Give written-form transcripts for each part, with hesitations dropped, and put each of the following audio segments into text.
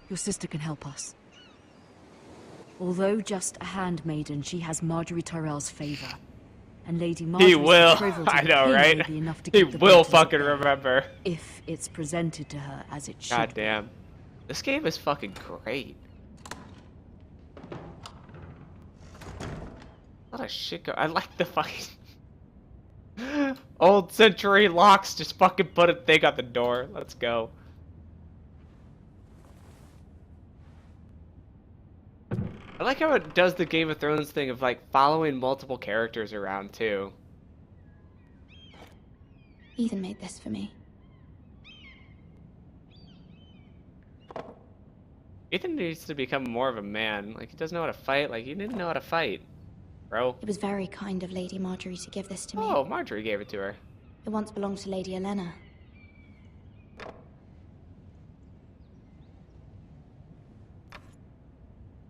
Your sister can help us. Although just a handmaiden, she has Marjorie Tyrell's favor. And Lady Marjorie's He will. betrothal to I the know, king right? may be enough to He keep the will Boltons at fucking bay, remember. if it's presented to her as it should. God damn. This game is fucking great. A lot of shit go. I like the fucking old century locks. Just fucking put a thing on the door. Let's go. I like how it does the Game of Thrones thing of like following multiple characters around too. Ethan made this for me. Ethan needs to become more of a man. Like, he doesn't know how to fight. Like, he didn't know how to fight, bro. It was very kind of Lady Marjorie to give this to me. Oh, Marjorie gave it to her. It once belonged to Lady Elena.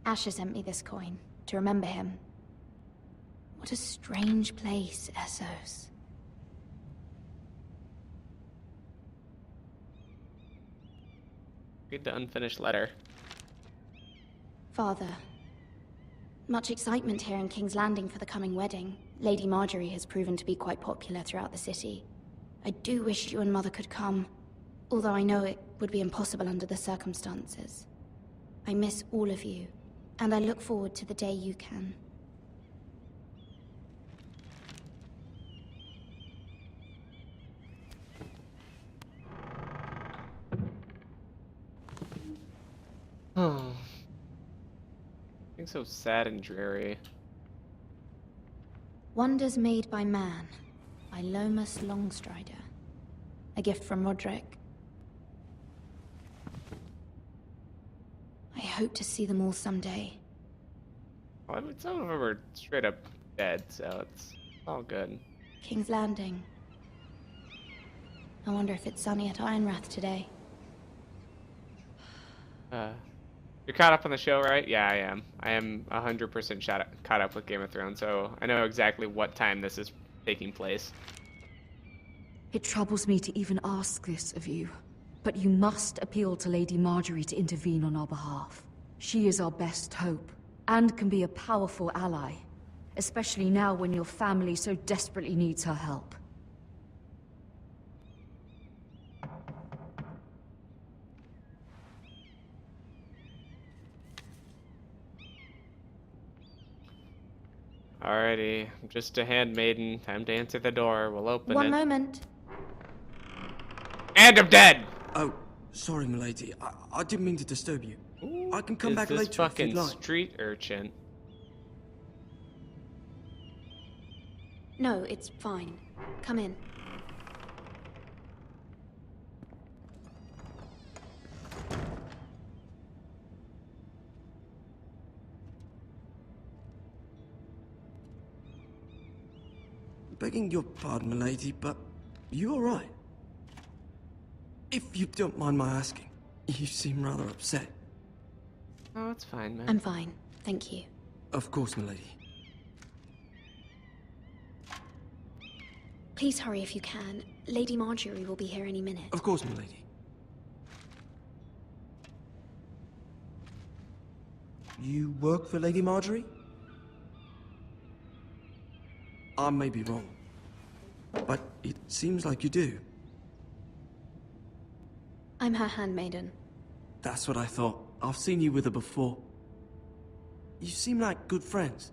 Asher sent me this coin to remember him. What a strange place, Essos. Read the unfinished letter. Father, much excitement here in King's Landing for the coming wedding. Lady Marjorie has proven to be quite popular throughout the city. I do wish you and Mother could come, although I know it would be impossible under the circumstances. I miss all of you, and I look forward to the day you can. Oh. Being so sad and dreary. Wonders Made by Man, by Lomas Longstrider. A gift from Roderick. I hope to see them all someday. Well, I mean, some of them are straight up dead, so it's all good. King's Landing. I wonder if it's sunny at Ironrath today. You're caught up on the show, right? Yeah, I am. I am 100% caught up with Game of Thrones, so I know exactly what time this is taking place. It troubles me to even ask this of you, but you must appeal to Lady Marjorie to intervene on our behalf. She is our best hope, and can be a powerful ally, especially now when your family so desperately needs her help. Alrighty, I'm just a handmaiden. Time to answer the door. We'll open it. One moment. And I'm dead! Oh, sorry, milady. I didn't mean to disturb you. Ooh, I can come back later if you'd fucking like. street urchin. No, it's fine. Come in. Begging your pardon, milady, but you all right? If you don't mind my asking, you seem rather upset. Oh, it's fine, man. I'm fine, thank you. Of course, milady. Please hurry if you can. Lady Marjorie will be here any minute. Of course, milady. You work for Lady Marjorie? I may be wrong, but it seems like you do. I'm her handmaiden. That's what I thought. I've seen you with her before. You seem like good friends.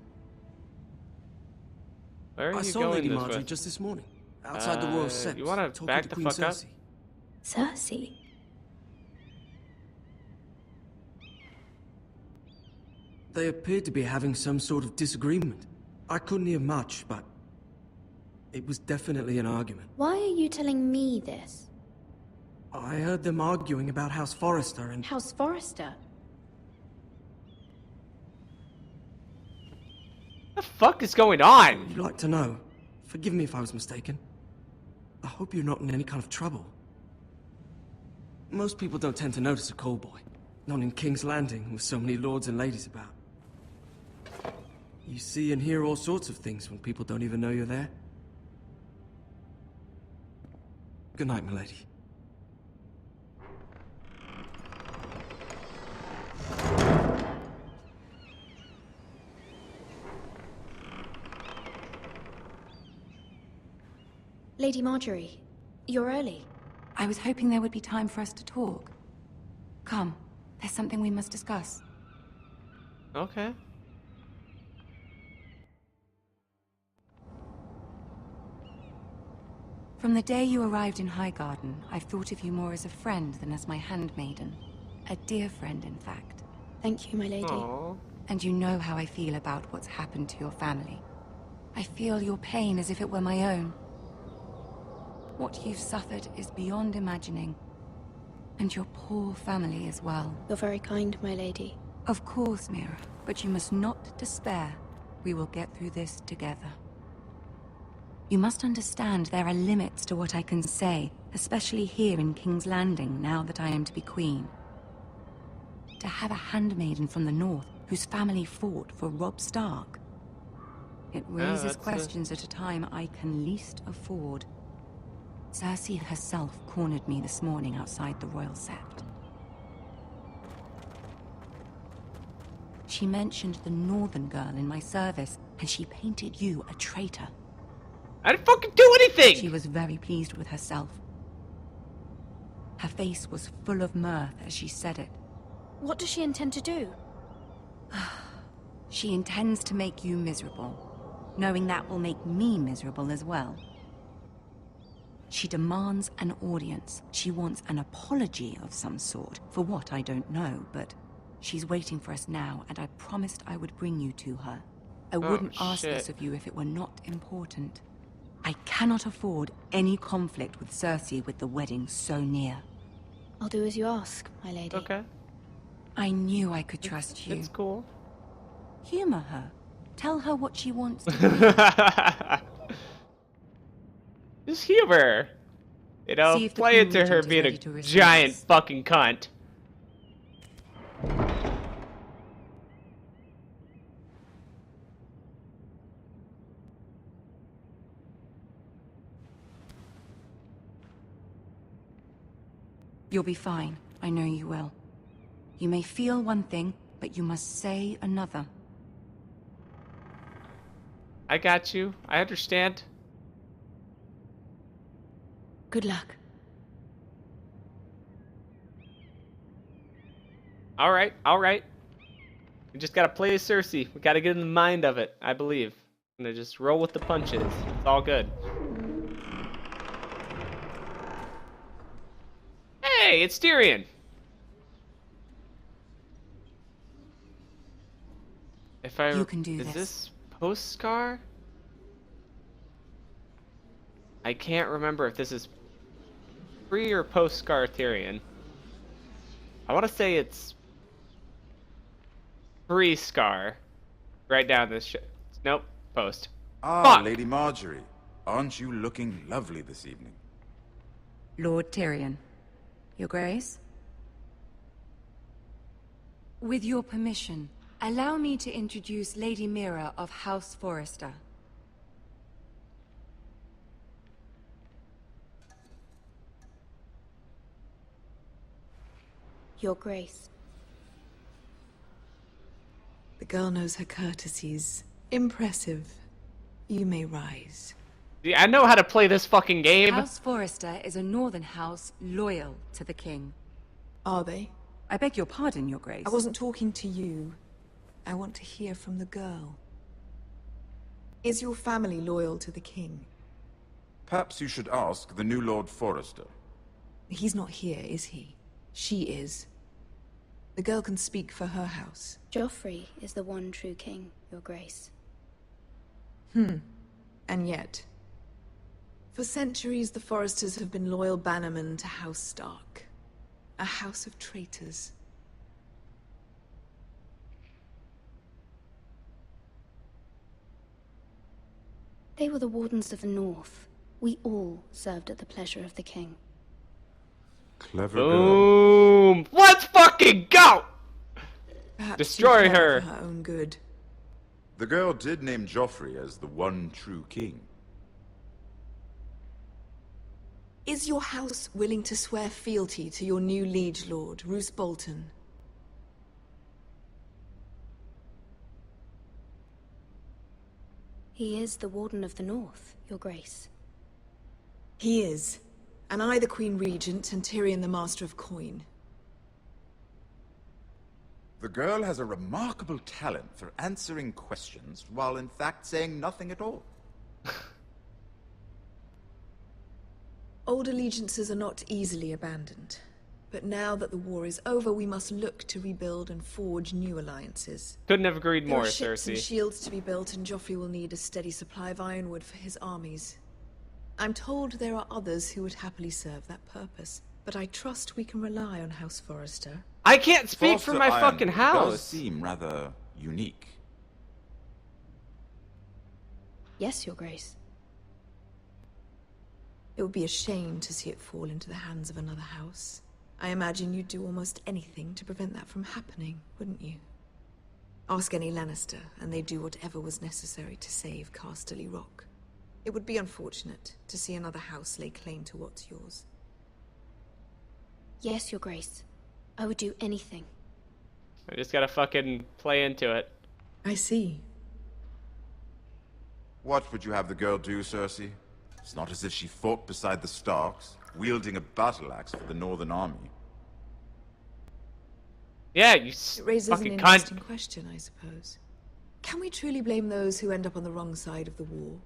Where are I you saw going Lady this Marjorie way? just this morning, outside the Royal Steps. You wanna talking back to the Queen fuck up? Cersei. Cersei? They appeared to be having some sort of disagreement. I couldn't hear much, but it was definitely an argument. Why are you telling me this? I heard them arguing about House Forrester and... House Forrester? What the fuck is going on? You'd like to know. Forgive me if I was mistaken. I hope you're not in any kind of trouble. Most people don't tend to notice a callboy. Not in King's Landing, with so many lords and ladies about. You see and hear all sorts of things when people don't even know you're there. Good night, milady. Lady Marjorie, you're early. I was hoping there would be time for us to talk. Come, there's something we must discuss. Okay. From the day you arrived in Highgarden, I've thought of you more as a friend than as my handmaiden. A dear friend, in fact. Thank you, my lady. Aww. And you know how I feel about what's happened to your family. I feel your pain as if it were my own. What you've suffered is beyond imagining. And your poor family as well. You're very kind, my lady. Of course, Mira, but you must not despair. We will get through this together. You must understand there are limits to what I can say, especially here in King's Landing, now that I am to be queen. To have a handmaiden from the north whose family fought for Robb Stark. It raises questions at a time I can least afford. Cersei herself cornered me this morning outside the Royal Sept. She mentioned the northern girl in my service, and she painted you a traitor. I didn't fucking do anything! She was very pleased with herself. Her face was full of mirth as she said it. What does she intend to do? She intends to make you miserable, knowing that will make me miserable as well. She demands an audience. She wants an apology of some sort, for what I don't know, but she's waiting for us now, and I promised I would bring you to her. I wouldn't ask this of you if it were not important. I cannot afford any conflict with Cersei with the wedding so near. I'll do as you ask, my lady. Okay. I knew I could trust you. It's cool. Humor her. Tell her what she wants to do. Just humor. You know, See if the play Queen into her Regent is being ready a to receive giant us. fucking cunt. You'll be fine. I know you will. You may feel one thing, but you must say another. I got you. I understand. Good luck. Alright, alright. We just gotta play as Cersei. We gotta get in the mind of it, I believe. I'm gonna just roll with the punches. It's all good. Hey, it's Tyrion! If I... You can do is this. this post-Scar? I can't remember if this is pre or post-Scar Tyrion. I want to say it's pre-Scar. Right down this nope, post. Ah, Fuck! Lady Marjorie. Aren't you looking lovely this evening? Lord Tyrion. Your Grace? With your permission, allow me to introduce Lady Mira of House Forrester. Your Grace. The girl knows her courtesies. Impressive. You may rise. Yeah, I know how to play this fucking game. House Forrester is a northern house loyal to the king. Are they? I beg your pardon, Your Grace. I wasn't talking to you. I want to hear from the girl. Is your family loyal to the king? Perhaps you should ask the new Lord Forrester. He's not here, is he? She is. The girl can speak for her house. Joffrey is the one true king, Your Grace. And yet, for centuries the Forresters have been loyal bannermen to House Stark. A house of traitors. They were the Wardens of the North. We all served at the pleasure of the king. Clever girl. Boom! Let's fucking go! Perhaps Destroy too clever her. for her own good. The girl did name Joffrey as the one true king. Is your house willing to swear fealty to your new liege lord, Roose Bolton? He is the Warden of the North, Your Grace. He is. And I the Queen Regent, and Tyrion the Master of Coin. The girl has a remarkable talent for answering questions while in fact saying nothing at all. Old allegiances are not easily abandoned. But now that the war is over, we must look to rebuild and forge new alliances. Couldn't have agreed There more, are ships and Cersei. shields to be built, and Joffrey will need a steady supply of ironwood for his armies. I'm told there are others who would happily serve that purpose, but I trust we can rely on House Forrester. I can't speak for Forster my Ironwood fucking does house. seem rather unique. Yes, Your Grace. It would be a shame to see it fall into the hands of another house. I imagine you'd do almost anything to prevent that from happening, wouldn't you? Ask any Lannister, and they'd do whatever was necessary to save Casterly Rock. It would be unfortunate to see another house lay claim to what's yours. Yes, Your Grace. I would do anything. I just gotta fucking play into it. I see. What would you have the girl do, Cersei? It's not as if she fought beside the Starks, wielding a battle axe for the Northern Army. Yeah, you It raises an fucking interesting cunt. question, I suppose. Can we truly blame those who end up on the wrong side of the war?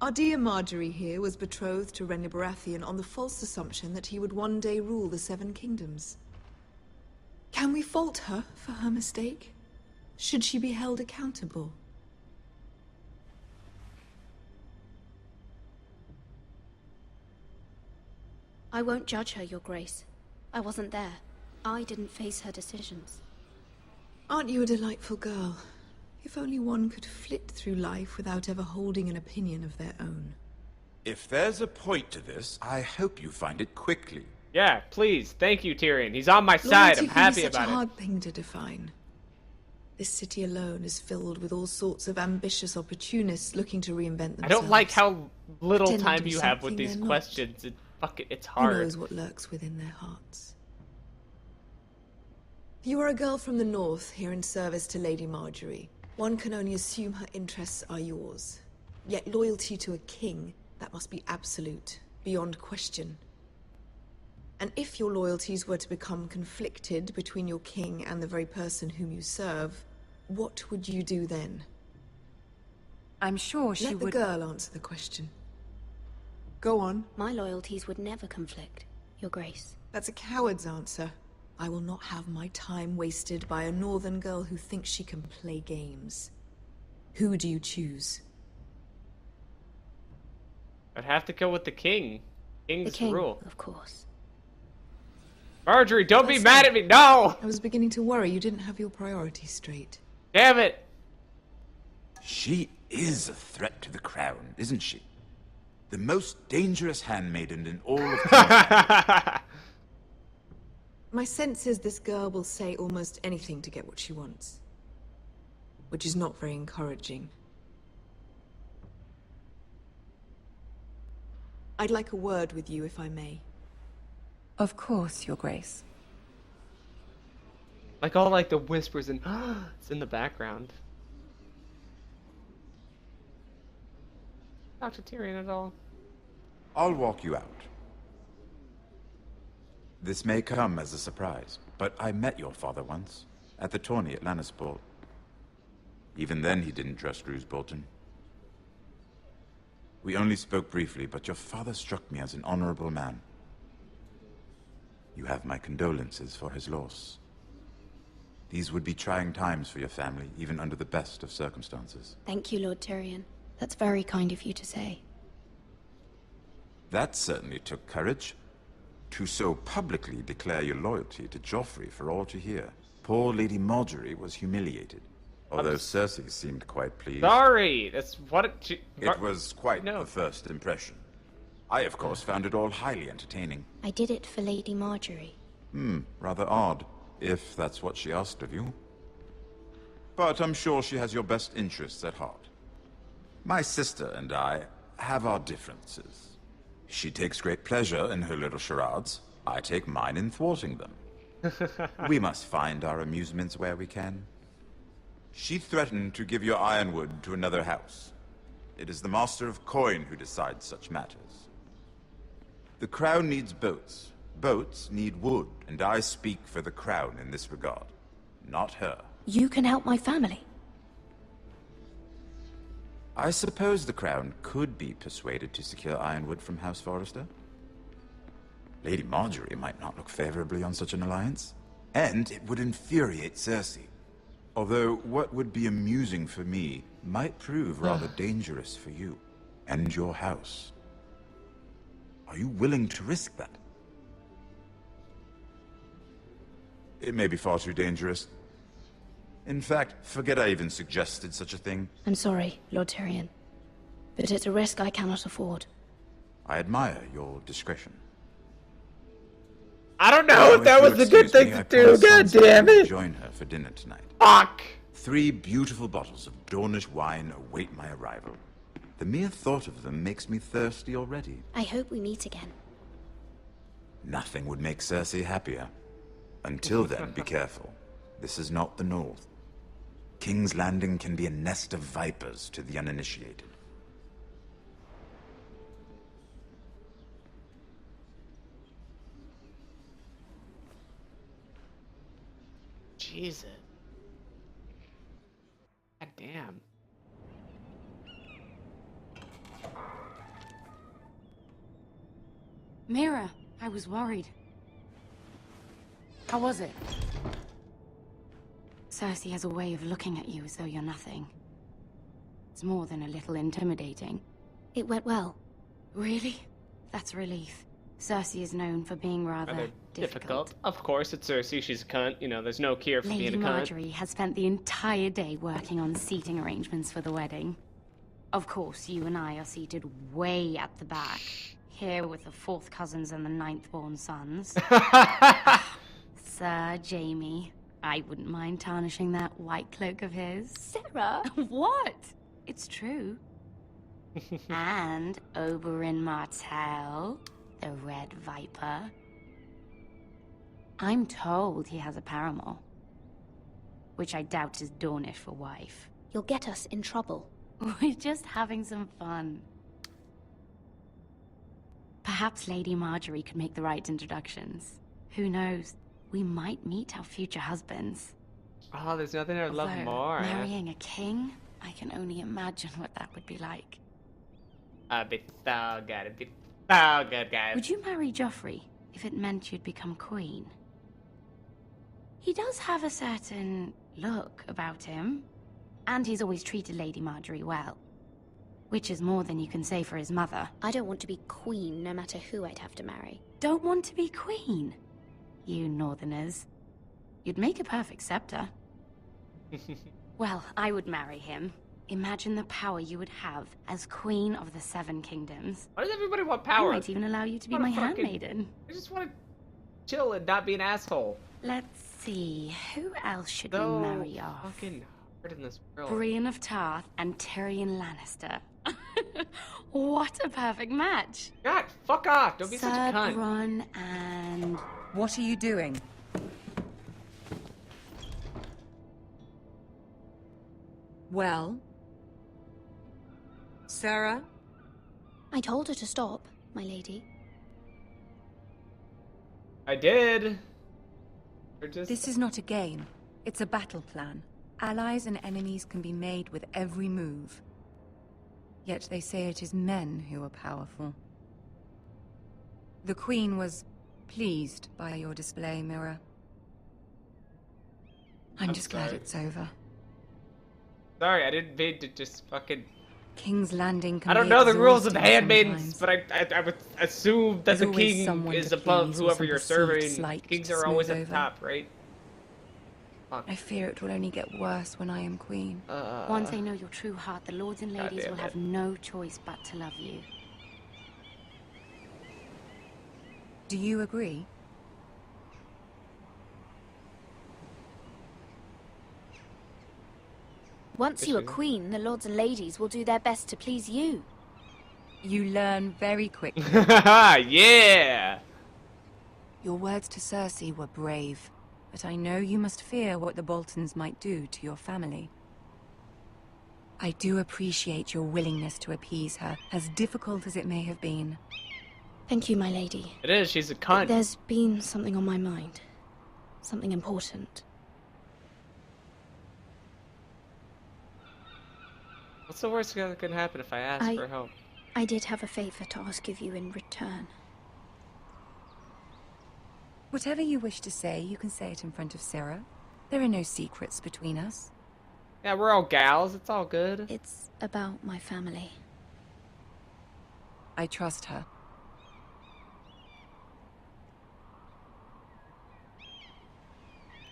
Our dear Marjorie here was betrothed to Renly Baratheon on the false assumption that he would one day rule the Seven Kingdoms. Can we fault her for her mistake? Should she be held accountable? I won't judge her, Your Grace. I wasn't there. I didn't face her decisions. Aren't you a delightful girl? If only one could flit through life without ever holding an opinion of their own. If there's a point to this, I hope you find it quickly. Yeah, please. Thank you, Tyrion. He's on my side. Loyalty I'm can happy be such about a it. hard thing to define. This city alone is filled with all sorts of ambitious opportunists looking to reinvent themselves. I don't like how little Pretending to time be you have with something these they're not. questions. It's Who hard. knows what lurks within their hearts. You are a girl from the north, here in service to Lady Marjorie. One can only assume her interests are yours. Yet loyalty to a king, that must be absolute, beyond question. And if your loyalties were to become conflicted between your king and the very person whom you serve, what would you do then? I'm sure she Let the would... girl answer the question. Go on. My loyalties would never conflict, Your Grace. That's a coward's answer. I will not have my time wasted by a northern girl who thinks she can play games. Who do you choose? I'd have to go with the king. The King's king, rule. of course. Marjorie, don't be That's mad it. at me. No! I was beginning to worry you didn't have your priorities straight. Damn it. She is a threat to the crown, isn't she? The most dangerous handmaiden in all of King's My sense is this girl will say almost anything to get what she wants. Which is not very encouraging. I'd like a word with you, if I may. Of course, Your Grace. Like all like the whispers and it's in the background. Talk to Tyrion at all. I'll walk you out. This may come as a surprise, but I met your father once, at the tourney at Lannisport. Even then he didn't trust Roose Bolton. We only spoke briefly, but your father struck me as an honorable man. You have my condolences for his loss. These would be trying times for your family, even under the best of circumstances. Thank you, Lord Tyrion. That's very kind of you to say. That certainly took courage. To so publicly declare your loyalty to Joffrey for all to hear. Poor Lady Marjorie was humiliated, although Cersei seemed quite pleased. Sorry, that's what It was quite No. the first impression. I, of course, found it all highly entertaining. I did it for Lady Marjorie. Rather odd, if that's what she asked of you. But I'm sure she has your best interests at heart. My sister and I have our differences. She takes great pleasure in her little charades. I take mine in thwarting them. We must find our amusements where we can. She threatened to give your ironwood to another house. It is the Master of Coin who decides such matters. The crown needs boats. Boats need wood, and I speak for the crown in this regard. Not her. You can help my family. I suppose the crown could be persuaded to secure ironwood from House Forrester. Lady Marjorie might not look favorably on such an alliance, and it would infuriate Cersei. Although what would be amusing for me might prove rather dangerous for you and your house. Are you willing to risk that? It may be far too dangerous. In fact, forget I even suggested such a thing. I'm sorry, Lord Tyrion. But it's a risk I cannot afford. I admire your discretion. I don't know Now, if that you was the good excuse thing me, to I do. promised God Sansa damn I would it. join her for dinner tonight. Fuck. 3 beautiful bottles of Dornish wine await my arrival. The mere thought of them makes me thirsty already. I hope we meet again. Nothing would make Cersei happier. Until then, be careful. This is not the North. King's Landing can be a nest of vipers to the uninitiated. Jesus. God damn. Mira, I was worried. How was it? Cersei has a way of looking at you as though you're nothing. It's more than a little intimidating. It went well. Really? That's a relief. Cersei is known for being rather difficult. Of course, it's Cersei. She's a cunt. You know, there's no cure for Lady being a cunt. Marjorie has spent the entire day working on seating arrangements for the wedding. Of course, you and I are seated way at the back. Here with the 4th cousins and the 9th-born sons. Sir Jaime, I wouldn't mind tarnishing that white cloak of his. Sarah! What? It's true. And Oberyn Martell, the Red Viper. I'm told he has a paramour, which I doubt is Dornish for wife. You'll get us in trouble. We're just having some fun. Perhaps Lady Marjorie could make the right introductions. Who knows? We might meet our future husbands. Oh, there's nothing I'd love Although, more. marrying a king? I can only imagine what that would be like. It'd be so good. It'd be so good, guys. Would you marry Joffrey if it meant you'd become queen? He does have a certain look about him, and he's always treated Lady Marjorie well. Which is more than you can say for his mother. I don't want to be queen no matter who I'd have to marry. Don't want to be queen? You northerners. You'd make a perfect scepter. Well, I would marry him. Imagine the power you would have as Queen of the 7 Kingdoms. Why does everybody want I power? might even allow you to be What a my fucking- handmaiden. I just want to chill and not be an asshole. Let's see, who else should So we marry off? fucking hard in this world. Brienne of Tarth and Tyrion Lannister. What a perfect match. God, fuck off! Don't be Sir such a cunt. Bronn and... What are you doing? Well? Sarah? I told her to stop, my lady. I did. We're just... This is not a game. It's a battle plan. Allies and enemies can be made with every move. Yet they say it is men who are powerful. The Queen was pleased by your display, Mira. I'm just glad sorry. it's over. Sorry, I didn't mean to just fucking... King's Landing can I don't be know the rules of exhausting handmaidens, sometimes. but I would assume that There's the always king someone is to above please or whoever some you're perceived serving. slight Kings to are always smooth at the over. top, right? Fuck. I fear it will only get worse when I am queen. Once they know your true heart, the lords and ladies damn will it. have no choice but to love you. Do you agree? Once you are queen, the lords and ladies will do their best to please you. You learn very quickly. Yeah! Your words to Cersei were brave, but I know you must fear what the Boltons might do to your family. I do appreciate your willingness to appease her, as difficult as it may have been. Thank you, my lady. It is. She's a cunt. There's been something on my mind. Something important. What's the worst that can happen if I ask for help? I did have a favor to ask of you in return. Whatever you wish to say, you can say it in front of Sarah. There are no secrets between us. Yeah, we're all gals. It's all good. It's about my family. I trust her.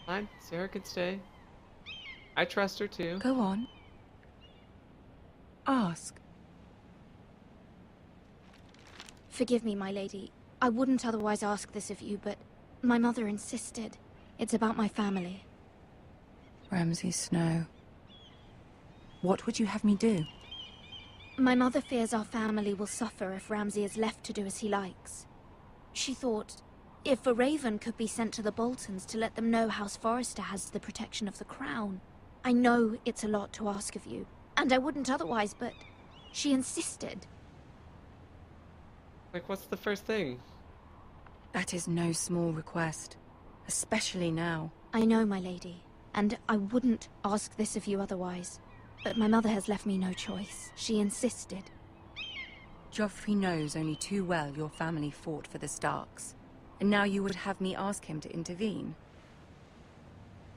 Fine, Sarah can stay. I trust her too. Go on. Ask. Forgive me, my lady. I wouldn't otherwise ask this of you, but my mother insisted. It's about my family. Ramsay Snow. What would you have me do? My mother fears our family will suffer if Ramsay is left to do as he likes. She thought, if a raven could be sent to the Boltons to let them know House Forrester has the protection of the crown. I know it's a lot to ask of you, and I wouldn't otherwise, but she insisted. Like, what's the first thing? That is no small request, especially now. I know, my lady, and I wouldn't ask this of you otherwise. But my mother has left me no choice. She insisted. Joffrey knows only too well your family fought for the Starks, and now you would have me ask him to intervene.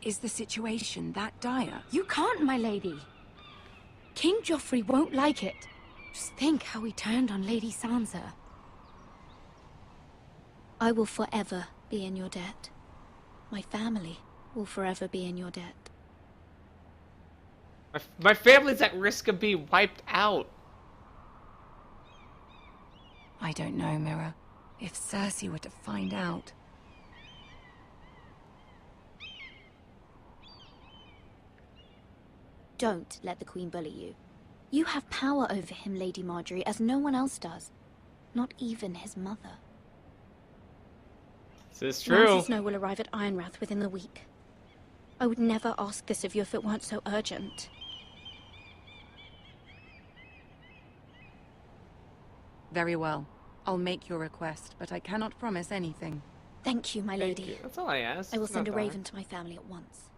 Is the situation that dire? You can't, my lady. King Joffrey won't like it. Just think how he turned on Lady Sansa. I will forever be in your debt. My family will forever be in your debt. My family's at risk of being wiped out. I don't know, Mira. If Cersei were to find out... Don't let the Queen bully you. You have power over him, Lady Marjorie, as no one else does. Not even his mother. This is true. Ramsay Snow will arrive at Ironrath within the week. I would never ask this of you if it weren't so urgent. Very well. I'll make your request, but I cannot promise anything. Thank you, my lady. Thank you. That's all I asked. I will It's send a not that raven to my family at once.